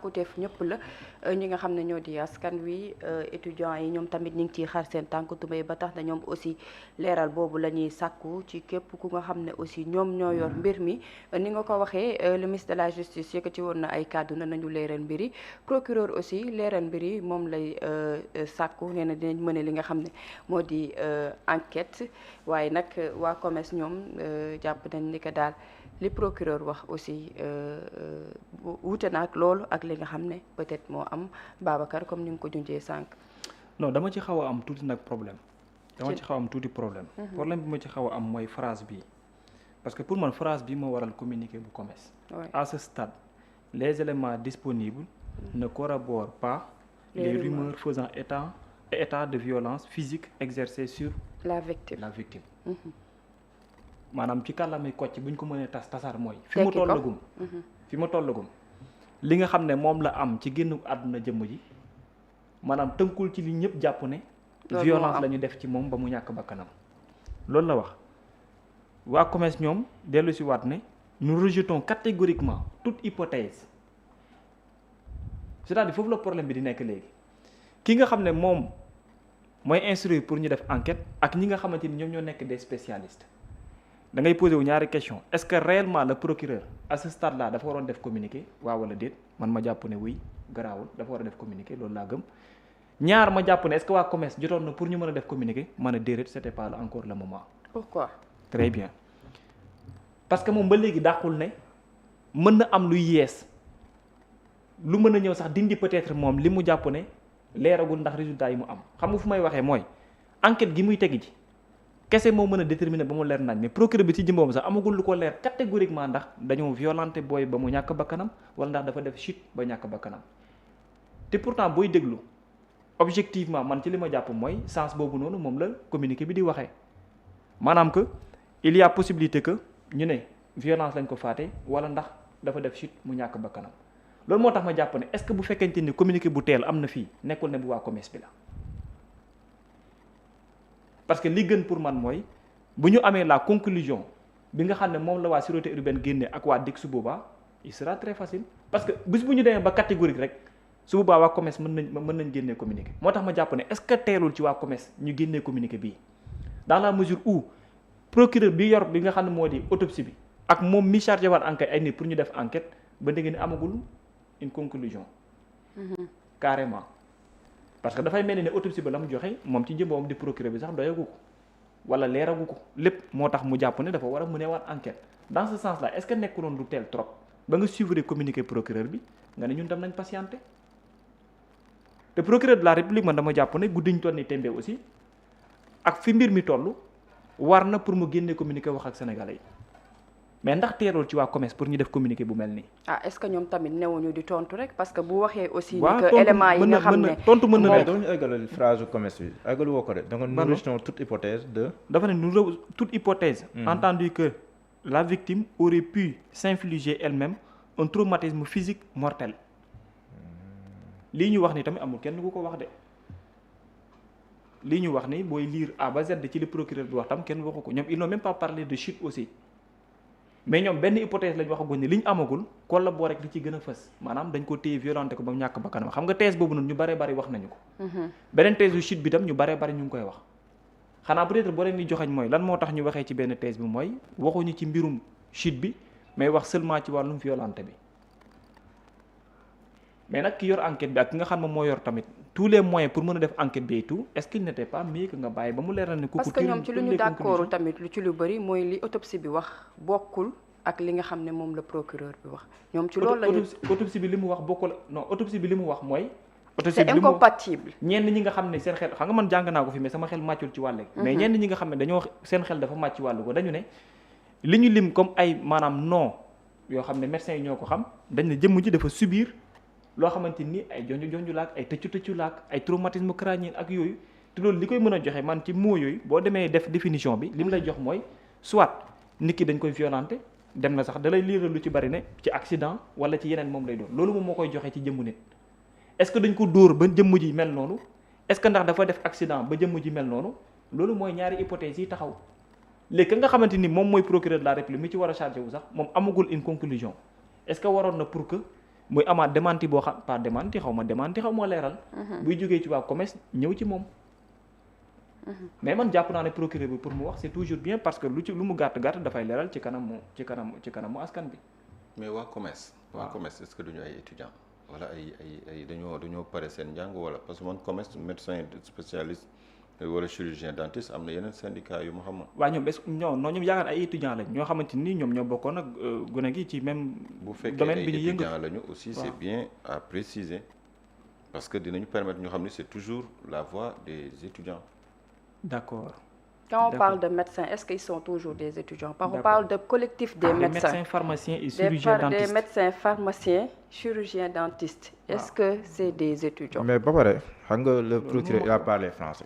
càkkuteef ñëpp la ñi nga xam ne ñoo di askan wi étudiants yi ñoom tamit ñu ngi ciy xar seen tànk tubéy ba tax na ñoom aussi leeral boobu la ñuy sàkku ci képp ku nga xam ne aussi ñoom ñoo yor mbir mi ni nga ko waxee le ministre de la justice yëkkati woon na ay kàddu na nañu leeral mbir yi procureur aussi leeral mbir yi moom lay sàkku nee na dinañ mëne li nga xam ne moo di enquête waaye nag waa COMES ñoom jàpp nañ ni que daal li procureur wax aussi wute na ak loolu ak li nga xam ne peut-être moo am Babacar comme ni nga ko junjee sànq. non dama ci xaw a am tuuti nag problème. dama ci xaw a am tuuti problème. problème bi ma ci xaw a am mooy phrase bi parce que pour man phrase bi moo waral communiqué bu COMES. à ce stade les éléments disponibles ne corroborent pas les rumeurs faisant état de violence physique exercée sur la victime. maanaam ci kàllaamay kocc bu ñu ko mënee tasaar mooy fi ma tollagum li nga xam ne moom la am ci génn àdduna jëmm ji maanaam tënkul ci li ñëpp jàpp ne violence la ñu def ci moom ba mu ñàkk bakkanam loolu la wax waa COMES ñoom dellu si waat ne nous rejetons catégoriquement toute hypothèse c'est-à-dire foofu la problème bi di nekk léegi ki nga xam ne moom mooy instruire pour ñu def enquête ak ñi nga xamante ni ñoom ñoo nekk des spécialistes da ngay posé wu ñaari question est-ce que réellement le procureur à ce stade là dafa waroon def communiqué waaw wala déet man ma jàpp ne oui garaawul dafa war a def communiqué loolu laa gëm ñaar ma jàpp ne est-ce que waa COMES jotoon na pour ñu mën a def communiqué man a déedéet c'était pas encore le moment. Pourquoi? Très bien parce que moom ba léegi dàqul ne mën na am luy yees lu mën a ñëw sax dindi peut-être moom li mu jàpp ne leeragul ndax résultat yi mu am xam nga fu may waxee mooy enquête gi muy tegi ji. kese moo mën a déterminer ba mu leer nañ mais procureur bi ci jëmboom sax amagul lu ko leer catégoriquement ndax dañoo violenté booy ba mu ñàkk bakkanam wala ndax dafa def chute ba ñàkk bakkanam te pourtant booy déglu objectivement man ci li ma jàpp mooy sens boobu noonu moom la communiqué bi di waxee maanaam que il y a possibilité que ñu ne violence lañ ko faate wala ndax dafa def chute mu ñàkk bakkanam loolu moo tax ma jàpp ne est-ce que bu fekkente ni communiqué bu teel am na fii nekkul ne bu waa COMES bi la. parce que li gën pour man mooy bu ñu amee la conclusion bi nga xam ne moom la waa sûreté urbaine génne ak waa DIC su boobaa il sera très facile parce que bis bu ñu demee ba catégorique rek su boobaa waa COMES mën nañ génnee communiqué moo tax ma jàpp ne est-ce que teelul ci waa COMES ñu génnee communiqué bii dans la mesure où procureur bi yor bi nga xam ne moo di autopsie bi ak moom mi chargé waat enquête ay nit pour ñu def enquête ba dégg ni amagul une conclusion carrément. parce que dafay mel ni ne autopsie ba la mu joxe moom ci jëmboom di procureur bi sax doyagu ko wala leeragu ko lépp moo tax mu jàpp ne dafa war a mënewaat enquête dans ce sens là est-ce que nekkuloon lu teel trop ba nga suivre communiqué procureur bi nga ne ñun tam nañ patienté te procureur de la république man dama jàpp ne guddiñ toll ni tembe aussi ak fi mbir mi toll war na pour mu génne communiqué wax ak sénégalais yi mais ndax teelul ci waa COMES pour ñu def communiqué bu mel nii. est-ce que ñoom tamit newuñu di tontu rek parce que bu waxee aussi. ni que éléments yi nga xam ne tontu mën na doo ñu eggalal phrase COMES bi eggalu woo ko de. donc nous rejetons toute hypothèse de. dafa ne nous toute hypothèse. entendu que la victime aurait pu s'infliger elle-même un traumatisme physique mortel. lii ñu wax ni tamit amul kenn ku ko wax de lii ñu wax ni booy lire A ba Z ci li procureur bi wax tam kenn waxu ko ñoom ils n'ont même pas parlé de chute aussi. mais ñoom benn hypothèse lañ waxagul ni li ñu amagul collaboré rek li ci gën a fës maanaam dañ ko téye violenté ko ba mu ñàkk bakkanam xam nga thèse boobu noonu ñu baree bari wax nañu ko. beneen thèse yu chute bi tam ñu baree bari ñu ngi koy wax. xanaa peut-être boo leen di joxañ mooy lan moo tax ñu waxee ci benn thèse bi mooy waxuñu ci mbirum chute bi mais wax seulement ci wàllum violenté bi mais nag ki yor enquête bi ak ki nga xam ne moo yor tamit tous les moyens pour mën a def enquête bi et tout est-ce qu'il n'était pas mieux que nga bàyyi ba mu leeral ne. parce que ñoom ci lu ñu d'accord tamit lu ci lu bëri mooy li autopsie bi wax bokkul ak li nga xam ne moom la procureur bi wax. ñoom ci loolu la ñu autopsie bi li mu wax bokkul non autopsie bi li mu wax mooy. c'est incompatible. ñenn ñi nga xam ne seen xel xam nga man jàng naa ko fi mais sama xel màccul ci wàll. mais ñenn ñi nga xam ne dañoo seen xel dafa màcc ci wàllu ko dañu ne li ñu lim comme ay maanaam non yoo xam ne médecins yi ñoo ko xam dañ ne jëmm ji dafa subir loo xamante ni ay jonju laak ay tëccu laak ay traumatisme crânien ak yooyu te loolu li koy mën a joxe man ci mots yooyu boo demee def définition bi li mu lay jox mooy soit nit ki dañ koy violenté dem na sax da lay liiral lu ci bari ne ci accident wala ci yeneen moom lay doon loolu moom moo koy joxe ci jëmmu nit est-ce que dañ ko dóor ba jëmm ji mel noonu est-ce que ndax dafa def accident ba jëmm ji mel noonu loolu mooy ñaari hypothèses yi taxaw léegi ka nga xamante ni moom mooy procureur de la république mi ci war a chargé wu sax moom amagul une conclusion est-ce que waroon na pour que muy amaat démenti boo xam pas démenti xaw ma leeral. buy jógee ci waa commerce ñëw ci moom. mais man jàpp naa ne procureur bi pour mu wax c'est toujours bien parce que lu mu gàtt dafay leeral ci kanamu askan bi. mais waa commerce est-ce que duñu ay étudiants wala ay dañoo pare seen njàng wala parce que man commerce médecin spécialiste wala chirurgien dentiste am na yeneen syndicat yu ma xam. waaw ñoom est-ce que ñoom yaakaar ay étudiants lañ ñoo xamante ni ñoom ñoo bokkoon ak gone gi ci même. domaine bi ñu yëngu bu fekkee ay étudiants lañu aussi c'est bien à préciser parce que dinañu permettre ñu xam ni c'est toujours la voix des étudiants. D'accord. Quand on parle de médecins, est-ce qu'ils sont toujours des étudiants? On parle de collectif des médecins. Des médecins pharmaciens et chirurgiens dentistes. Des médecins pharmaciens, chirurgiens dentistes. Est-ce que c'est des étudiants? Mais ba pare xam nga le procureur il a parlé français.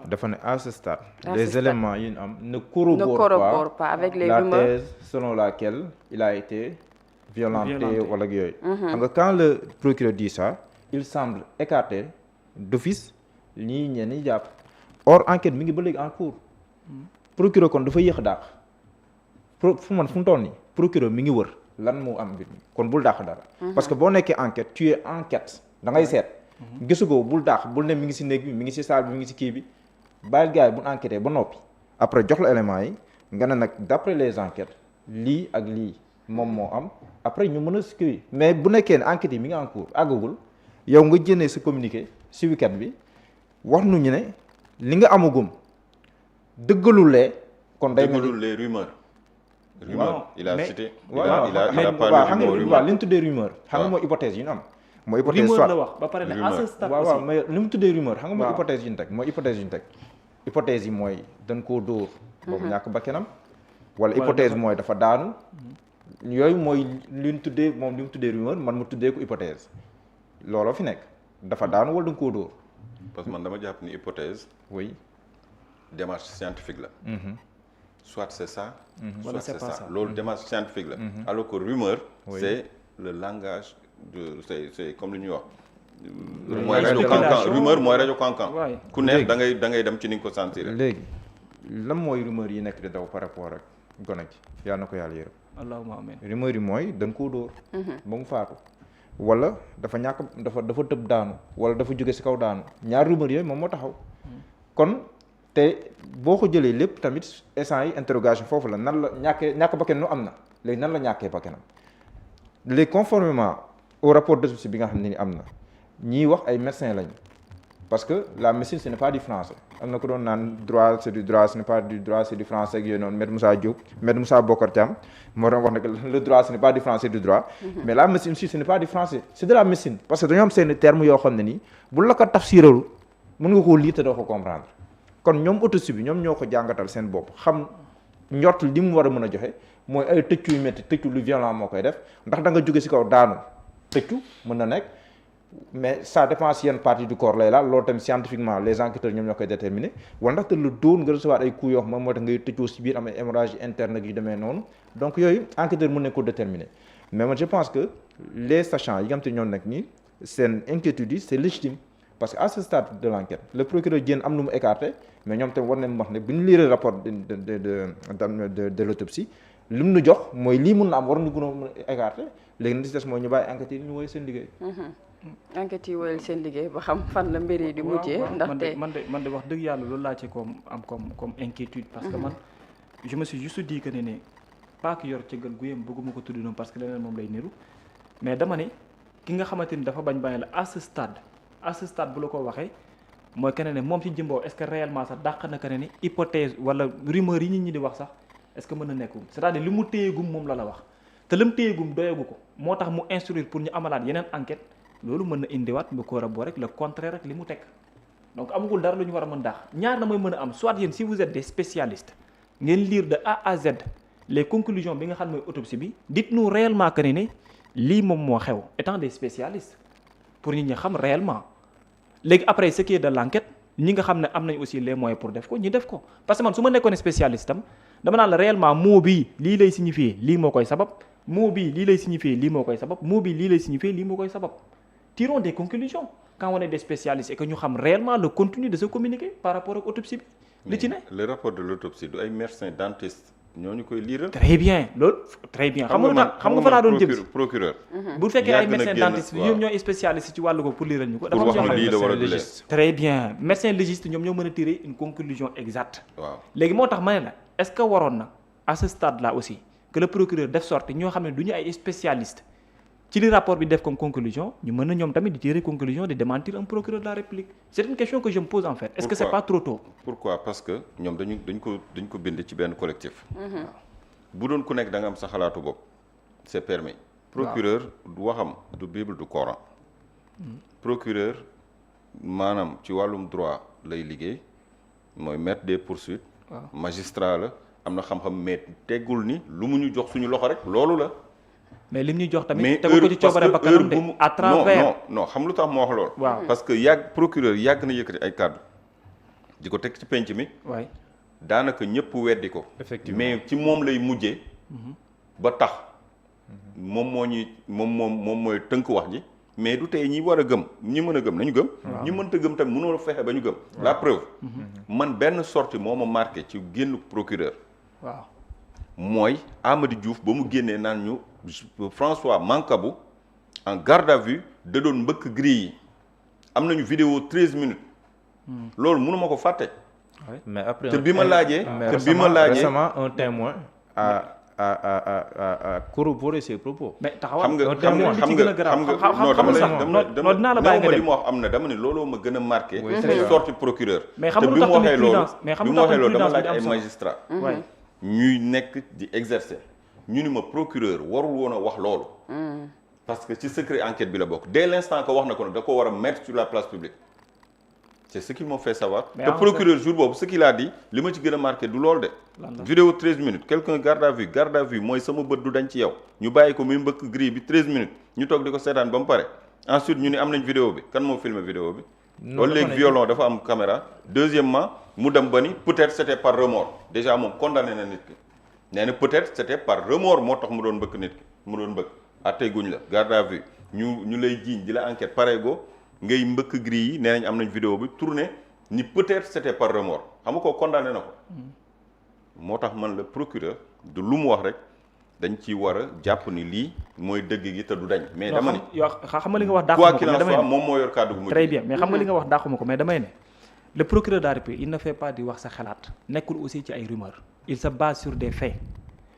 dafa ne à ce stade. les éléments yi ñu am ne corroborent pas avec les rumeurs. La thèse selon laquelle il a été violenté wala yooyu. xam nga quand le procureur dit ça il semble écarter d'office ñii ñenn jàpp. or enquête mi ngi ba léegi en cours procureur kon dafa yéex a dàq fu mu toll nii procureur mi ngi wër lan moo am mbir mi kon bul dàq dara. parce que boo nekkee enquête tu es enquête da ngay seet. gisu ko bul dàq bul ne mi ngi si néeg bi mi ngi si salle bi mi ngi si kii bi bàyyil gars yi bu enquêté ba noppi après jox la éléments yi nga ne nag d'après les enquêtes lii ak lii moom moo am après ñu mën a kii mais bu nekkee ne enquête yi mi ngi en cours àggagul yow nga jëndee sa communiqué si week-end bi wax nu ñu ne. li nga amagum dëggalulee kon day mel ni les rumeurs. Il a cité. waaw il a parlé de rumeurs waaw li ñu tuddee rumeur. xam nga mooy hypothèse yi ñu am. mooy hypothèse soit rumeur la wax ba pare ne à ce stade aussi waaw mais li mu tuddee rumeur xam nga mooy hypothèse yu ñu teg mooy hypothèse yu ñu teg. hypothèse yi mooy dañ koo dóor. boobu ñàkk bakkanam wala hypothèse mooy dafa daanu. yooyu mooy li ñu tuddee moom li mu tuddee rumeur man mu tuddee ko hypothèse looloo fi nekk dafa daanu wala dañ koo dóor. parce que man dama jàpp ni hypothèse. oui. démarche scientifique la. soit c'est ça. Voilà, soit c'est c'est pas ça ça. loolu démarche scientifique la. alors que rumeur. c'est le langage de c'est comme li ñuy wax. mooy rajo cancan rumeur mooy rajo cancan. ku nekk da ngay dem ci ni nga ko sentir. léegi lan mooy rumeur yi nekk di daw par rapport ak gone gi yàlla na ko yàlla yërëm. allahumma amiin. rumeur yi mooy dañ koo dóor. ba mu faatu. wala dafa ñàkk dafa tëb daanu wala dafa jóge ci kaw daanu ñaar rumeur yooyu moom moo taxaw kon te boo ko jëlee lépp tamit essence yi interrogation foofu la nan la ñàkk bakkan nu am na léegi nan la ñàkkee bakkanam léegi conformément au rapport d'autopsie bi nga xam ne ni am na ñiy wax ay médecins lañ parce que la médecine ce n'est pas du français am na ko doon naan droit c'est du droit ce n'est pas du droit c'est du français ak yooyu noonu Maître Moussa Diop Maître Moussa Bokar Thiam moo doon wax ne que le droit ce n'est pas du français du droit mais la médecine aussi ce n'est pas du français c'est de la médecine parce que dañoo am seeni termes yoo xam ne nii bu la ko tafsiralu mën nga koo lire te doo ko comprendre kon ñoom autopsie bi ñoom ñoo ko jàngatal seen bopp xam njort li mu war a mën a joxe mooy ay tëccu yu métti tëccu lu violent moo koy def ndax da nga jóge ci kaw daanu tëccu mën na nekk mais ça dépend si yenn partie du corps lay laal loolu tamit scientifiquement les enquêteurs ñoom ñoo koy déterminer wala ndaxte lu dóor nga recevoir ay coups yoo xam moo tax ngay tëccoo si biir am ay hémorragie interne yu demee noonu donc yooyu enquêteur mën nañ ko déterminer mais man je pense que les sachants yi nga xam te ñoom nag nii seen inquiétude yi c'est légitime parce que à ce stade de l'enquête le procureur Diène am nu mu écarté mais ñoom tamit war nañ wax ne bu ñu lire rapport de l'autopsie li mu nu jox mooy lii mun na am war ñu gën a mën a écarté léegi na si des mooy ñu bàyyi enquête yi ñu woy seen liggéey enquête yi woyal seen liggéey ba xam fan la mbir yi di mujjee. ndaxte man de wax dëgg yàlla loolu laa ci comme inquiétude. parce que man je me suis juste dit que ne pas que yor cëggal guyam bëgguma ko tudd noonu parce que leneen moom lay niru mais dama ne ki nga xamante ni dafa bañ bàyyi la à ce stade bu la ko waxee mooy que ne moom ci jëmboo est-ce que réellement sax dàq na que ne ni hypothèse wala rumeur yi nit ñi di wax sax est-ce que mën na nekkul c'est-à-dire li mu téyegum moom la wax te li mu téyegum doyagu ko moo tax mu instruire pour ñu amalaat yeneen enquête. loolu mën na indiwaat ba corroborer rek le contraire rek li mu teg donc amagul dara lu ñu war a mën daax ñaar na mooy mën a am soit yéen si vous êtes des spécialistes ngeen lire de A à Z les conclusions bi nga xam ne mooy autopsie bi dites-nous réellement que ne lii moom moo xew étant des spécialistes pour nit ñi xam réellement léegi après ce qui est de l'enquête ñi nga xam ne am nañ aussi les moyens pour def ko ñi def ko parce que man su ma nekkoon spécialiste tam dama naan la réellement mot bii lii lay signifier lii moo koy sabab mot bii lii lay signifier lii moo koy sabab mot bii lii lay signifier lii moo koy sabab tirons des conclusions quand on est des spécialistes et que ñu xam réellement le contenu de ce communiqué par rapport ak autopsie bi li ci ne le rapport de l'autopsie du ay médecin dentiste ñooñu koy liiral. très bien loolu très bien. xam nga fa laa doon jëm si procureur. bu fekkee ay yàgg na médecin génn, dentiste waaw. ñoom ñooy spécialiste ci wàllu ko pour liiral ñu ko. pour wax ne lii la war a médecin leer. légiste. très bien médecin légiste ñoom ñoo mën a tirer une conclusion exacte. waaw léegi moo tax ma ne la est-ce que waroon na à ce stade là aussi que le procureur def sorte ñoo xam ne du ñu ay spécialiste ci li rapport bi def comme conclusion ñu mën na ñoom tamit di tirer conclusion de démentir un procureur de la République c'est une question que je me pose en fait est-ce que c'est Pourquoi? pas trop tôt. pourquoi parce que ñoom dañ ko bind ci benn collectif. bu doon ku nekk da nga am sa xalaatu bopp c'est permis. procureur du waxam du bible du coran. procureur maanaam ci wàllum droit lay liggéey mooy maître des poursuites. magistrat la am na xam-xam mais teggul ni lu mu ñu jox suñu loxo rek loolu la. mais lim ñu jox tamit mais tegu ko ci coobare bakkanam de à travers non xam lu tax moo wax loolu. waaw parce que procureur yàgg na yëkkati ay kàddu di ko teg ci penc mi. waay daanaka ñëpp weddi ko. Effectivement. mais ci moom lay mujjee. ba tax moom mooy tënk wax ji. mais du tey ñi war a gëm ñi mën a gëm nañu gëm. ñi mënta gëm tamit mënoo fexe ba ñu gëm. la preuve. man benn sortie moo ma marqué ci génn procureur. waaw mooy Amady Diouf ba mu génnee naan ñu François Mancabou en garde à vue da doon mbëkk grille yi am nañu vidéo 13 minutes. loolu mënuma ko fàtte. mais après te bi ma laajee récemment un témoin a corroboré ses propos. mais taxawal xam nga non dinaa la bàyyi nga li dem ma wax am na dama ne looloo ma gën a marqué. Oui, ci c'est ça. sortie procureur. mais xam te nga bi lu mu tax waxee tamit loolu prudence mais xam bi nga mu lu tax waxee loolu dama prudence laaj bi am ay solo. magistrat waay ñuy nekk di exercer ñu ni ma procureur warul woon a wax loolu. parce que ci secret enquête bi la bokk dès l'instant que wax na ko nag da ko war a mettre sur la place publique. c'est ce qu'ils m'ont fait savoir. Mais te en procureur jour boobu ce qu'il a dit li ma ci gën a marqué du loolu de. vidéo 13 minutes quelqu'un garde à vue mooy sama bët du dañ ci yow ñu bàyyi ko muy mbëkk grille bi 13 minutes ñu toog di ko seetaan ba mu pare ensuite ñu ni am nañ vidéo bi kan moo filmé vidéo bi. loolu léegi violon dafa am caméra. deuxièmement mu dem ba ni peut-être c'était par remords déjà moom condamné na nit ki nee na peut-être c'était par remords moo tax mu doon mbëkk nit ki mu doon mbëkk attey guñ la garde à vue ñu lay jiiñ di la enquête pareego ngay mbëkk grille yi nee nañ am nañ vidéo bi tourné ni peut-être c'était par remords xam nga ko condamné na ko. moo tax man la procureur du lu mu wax rek dañ ci war a jàpp ni lii mooy dëgg gi te du dañ. mais dama ni yow xam nga li nga wax dàquma quoi ko qu'il mais en damay soit ne moom moo yor kàddu gu mujj. très bien mais xam nga li nga wax dàquma ko mais damay ne le procureur de la République il ne fait pas di wax sa xalaat nekkul aussi ci ay rumeurs il se base sur des faits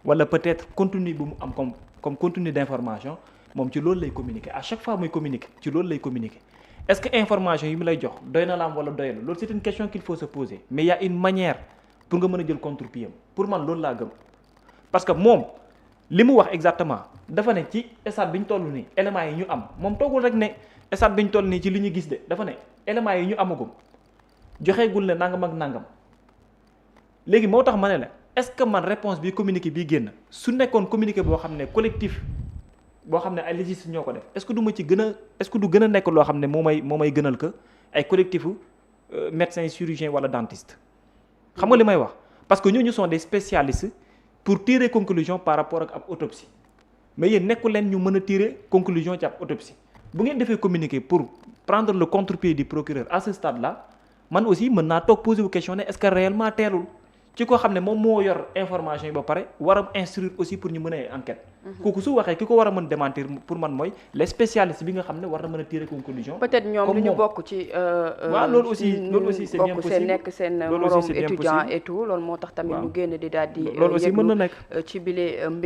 wala peut-être contenu bu mu am comme contenu d'information moom ci loolu lay communiquer à chaque fois muy communiquer ci loolu lay communiquer est-ce que information yi mu lay jox doy na la am wala doyul loolu c'est une question qu'il faut se poser mais il y a une manière pour nga mën a jël contre-pied pour man loolu laa gëm parce que moom li mu wax exactement dafa ne ci stade bi ñu toll nii éléments yi ñu am moom toogul rek ne stade bi ñu toll nii ci li ñu gis de dafa ne éléments yi ñu amagum joxeegul ne nangam ak nangam léegi moo tax ma ne la est-ce que man réponse bi communiqué bii génn su nekkoon communiqué boo xam ne collectif boo xam ne ay légistes ñoo ko def est-ce que du ma ci gën a est-ce que du gën a nekk loo xam ne moo may gënal que ay collectifu médecins chirurgiens wala dentistes xam nga li may wax parce que ñooñu sont des spécialistes pour tirer conclusion par rapport ak ab autopsie mais yéen nekku leen ñu mën a tirer conclusion ci ab autopsie bu ngeen defee communiqué pour prendre le contre-pied du procureur à ce stade-là man aussi mën naa toog poser wu question ne est-ce que réellement teelul ci koo xam ne moom moo yor information yi ba pare war a instruire aussi pour ñu mën a enquête kooku su waxee ki ko war a mën démentir pour man mooy les spécialistes bi nga xam ne war na mën a tirer conclusion peut-être ñoom lu ñu bokk ci waaw loolu aussi c'est bien bokk possible seen nekk seen loolu aussi moroom c'est bien étudiant possible. et tout loolu moo tax tamit ñu génn di daal di loolu aussi mën na nekk ci bile mbir